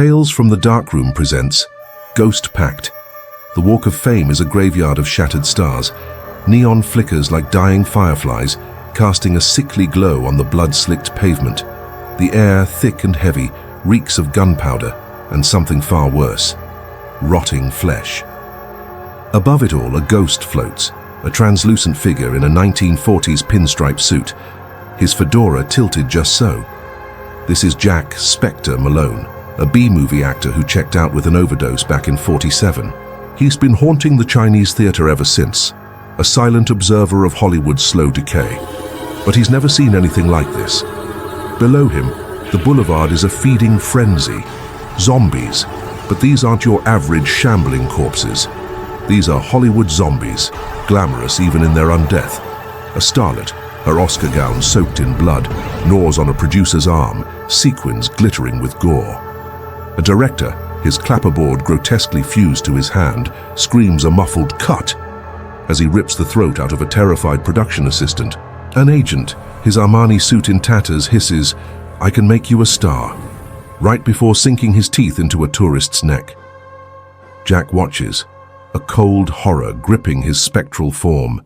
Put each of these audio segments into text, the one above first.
Tales from the Darkroom presents Ghost Pact. The Walk of Fame is a graveyard of shattered stars. Neon flickers like dying fireflies, casting a sickly glow on the blood-slicked pavement. The air, thick and heavy, reeks of gunpowder and something far worse, rotting flesh. Above it all, a ghost floats, a translucent figure in a 1940s pinstripe suit, his fedora tilted just so. This is Jack Spectre Malone, a B-movie actor who checked out with an overdose back in '47. He's been haunting the Chinese theater ever since, a silent observer of Hollywood's slow decay. But he's never seen anything like this. Below him, the boulevard is a feeding frenzy. Zombies, but these aren't your average shambling corpses. These are Hollywood zombies, glamorous even in their undeath. A starlet, her Oscar gown soaked in blood, gnaws on a producer's arm, sequins glittering with gore. A director, his clapperboard grotesquely fused to his hand, screams a muffled cut as he rips the throat out of a terrified production assistant. An agent, his Armani suit in tatters, hisses, "I can make you a star," right before sinking his teeth into a tourist's neck. Jack watches, a cold horror gripping his spectral form.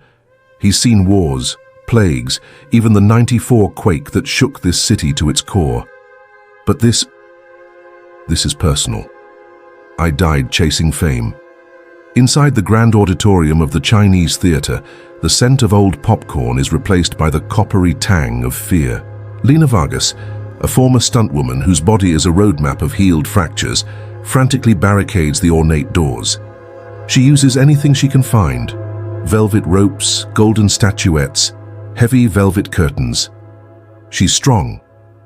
He's seen wars, plagues, even the '94 quake that shook this city to its core. But this is personal. I died chasing fame. Inside the grand auditorium of the Chinese theater, the scent of old popcorn is replaced by the coppery tang of fear. Lena Vargas, a former stuntwoman whose body is a roadmap of healed fractures, frantically barricades the ornate doors. She uses anything she can find: velvet ropes, golden statuettes, heavy velvet curtains. She's strong,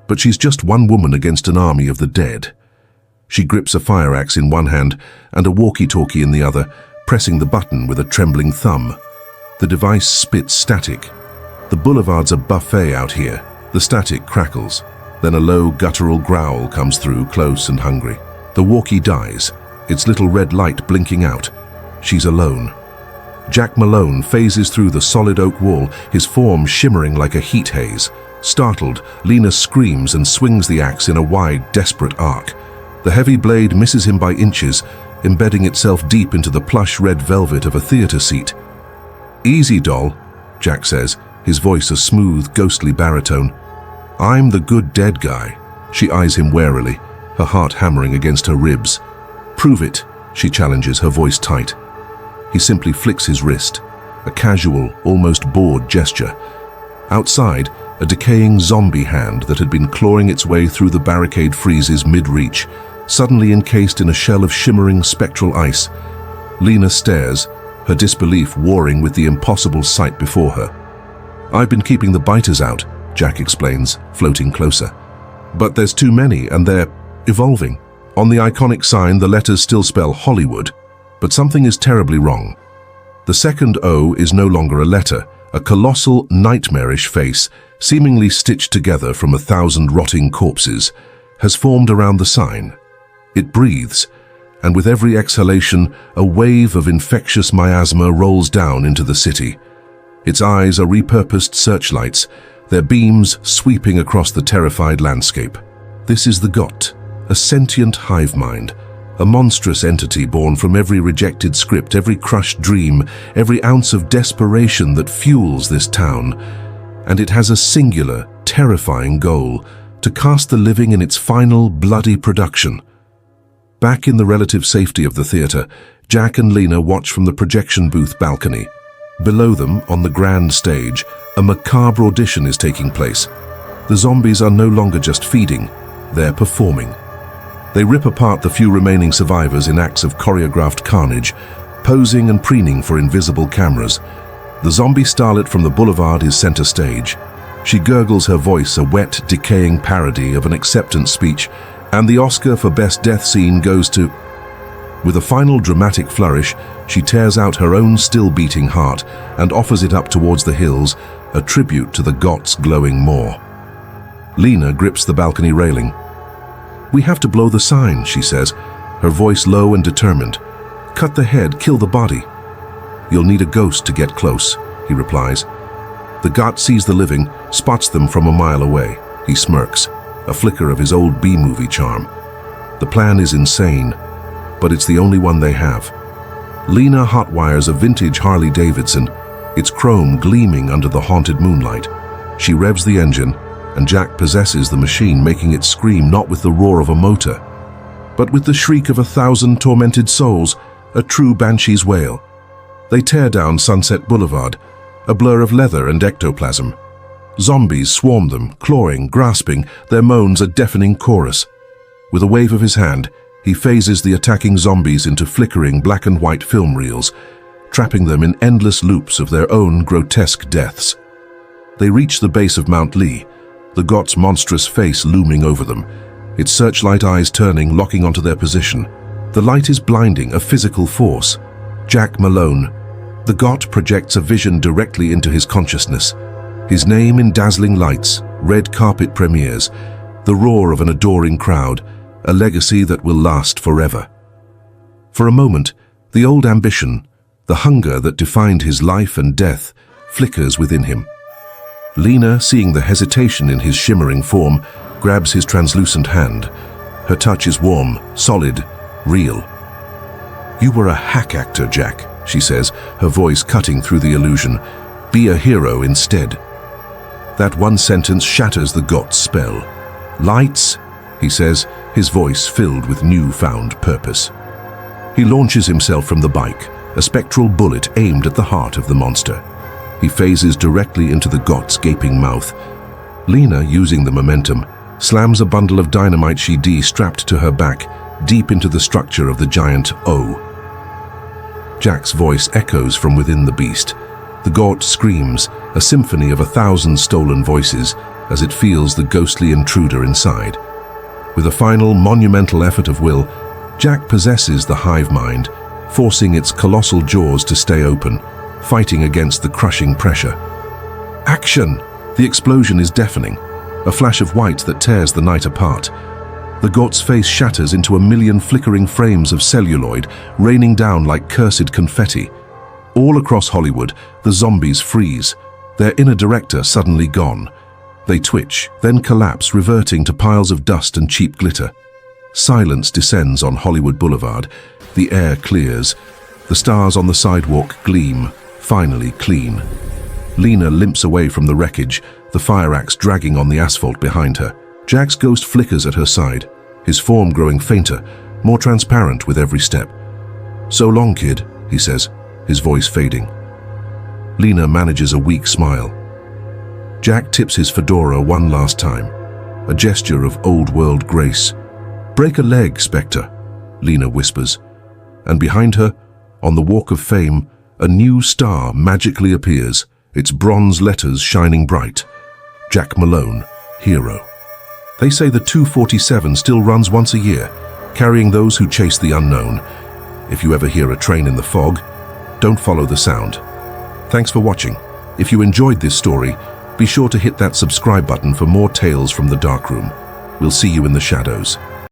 but she's just one woman against an army of the dead. She grips a fire axe in one hand and a walkie-talkie in the other, pressing the button with a trembling thumb. The device spits static. The boulevard's a buffet out here. The static crackles. Then a low, guttural growl comes through, close and hungry. The walkie dies, its little red light blinking out. She's alone. Jack Malone phases through the solid oak wall, his form shimmering like a heat haze. Startled, Lena screams and swings the axe in a wide, desperate arc. The heavy blade misses him by inches, embedding itself deep into the plush red velvet of a theater seat. "Easy, doll," Jack says, his voice a smooth, ghostly baritone. "I'm the good dead guy." She eyes him warily, her heart hammering against her ribs. "Prove it," she challenges, her voice tight. He simply flicks his wrist, a casual, almost bored gesture. Outside, a decaying zombie hand that had been clawing its way through the barricade freezes mid-reach, suddenly encased in a shell of shimmering spectral ice. Lena stares, her disbelief warring with the impossible sight before her. "I've been keeping the biters out," Jack explains, floating closer. "But there's too many, and they're evolving." On the iconic sign, the letters still spell Hollywood, but something is terribly wrong. The second O is no longer a letter. A colossal, nightmarish face, seemingly stitched together from 1,000 rotting corpses, has formed around the sign. It breathes, and with every exhalation, a wave of infectious miasma rolls down into the city. Its eyes are repurposed searchlights, their beams sweeping across the terrified landscape. This is the Got, a sentient hive mind, a monstrous entity born from every rejected script, every crushed dream, every ounce of desperation that fuels this town. And it has a singular, terrifying goal: to cast the living in its final, bloody production. Back in the relative safety of the theater, Jack and Lena watch from the projection booth balcony. Below them, on the grand stage, a macabre audition is taking place. The zombies are no longer just feeding, they're performing. They rip apart the few remaining survivors in acts of choreographed carnage, posing and preening for invisible cameras. The zombie starlet from the boulevard is center stage. She gurgles her voice, a wet, decaying parody of an acceptance speech, and the Oscar for Best Death Scene goes to... With a final dramatic flourish, she tears out her own still-beating heart and offers it up towards the hills, a tribute to the Got's glowing maw. Lena grips the balcony railing. "We have to blow the sign," she says, her voice low and determined. "Cut the head, kill the body." "You'll need a ghost to get close," he replies. The Got sees the living, spots them from a mile away. He smirks, a flicker of his old B-movie charm. The plan is insane, but it's the only one they have. Lena hotwires a vintage Harley-Davidson, its chrome gleaming under the haunted moonlight. She revs the engine, and Jack possesses the machine, making it scream not with the roar of a motor, but with the shriek of 1,000 tormented souls, a true banshee's wail. They tear down Sunset Boulevard, a blur of leather and ectoplasm. Zombies swarm them, clawing, grasping, their moans a deafening chorus. With a wave of his hand, he phases the attacking zombies into flickering black and white film reels, trapping them in endless loops of their own grotesque deaths. They reach the base of Mount Lee, the Got's monstrous face looming over them, its searchlight eyes turning, locking onto their position. The light is blinding, a physical force. Jack Malone. The Got projects a vision directly into his consciousness. His name in dazzling lights, red carpet premieres, the roar of an adoring crowd, a legacy that will last forever. For a moment, the old ambition, the hunger that defined his life and death, flickers within him. Lena, seeing the hesitation in his shimmering form, grabs his translucent hand. Her touch is warm, solid, real. "You were a hack actor, Jack," she says, her voice cutting through the illusion. "Be a hero instead." That one sentence shatters the Got's spell. "Lights," he says, his voice filled with newfound purpose. He launches himself from the bike, a spectral bullet aimed at the heart of the monster. He phases directly into the Got's gaping mouth. Lena, using the momentum, slams a bundle of dynamite she strapped to her back, deep into the structure of the giant O. Jack's voice echoes from within the beast. The Got screams, a symphony of 1,000 stolen voices, as it feels the ghostly intruder inside. With a final, monumental effort of will, Jack possesses the hive mind, forcing its colossal jaws to stay open, fighting against the crushing pressure. Action! The explosion is deafening, a flash of white that tears the night apart. The Got's face shatters into a million flickering frames of celluloid, raining down like cursed confetti. All across Hollywood, the zombies freeze, their inner director suddenly gone. They twitch, then collapse, reverting to piles of dust and cheap glitter. Silence descends on Hollywood Boulevard. The air clears. The stars on the sidewalk gleam, finally clean. Lena limps away from the wreckage, the fire axe dragging on the asphalt behind her. Jack's ghost flickers at her side, his form growing fainter, more transparent with every step. "So long, kid," he says, his voice fading. Lena manages a weak smile. Jack tips his fedora one last time, a gesture of old-world grace. "Break a leg, Spectre," Lena whispers, and behind her, on the Walk of Fame, a new star magically appears, its bronze letters shining bright. Jack Malone, hero. They say the 247 still runs once a year, carrying those who chase the unknown. If you ever hear a train in the fog, don't follow the sound. Thanks for watching. If you enjoyed this story, be sure to hit that subscribe button for more tales from the dark room. We'll see you in the shadows.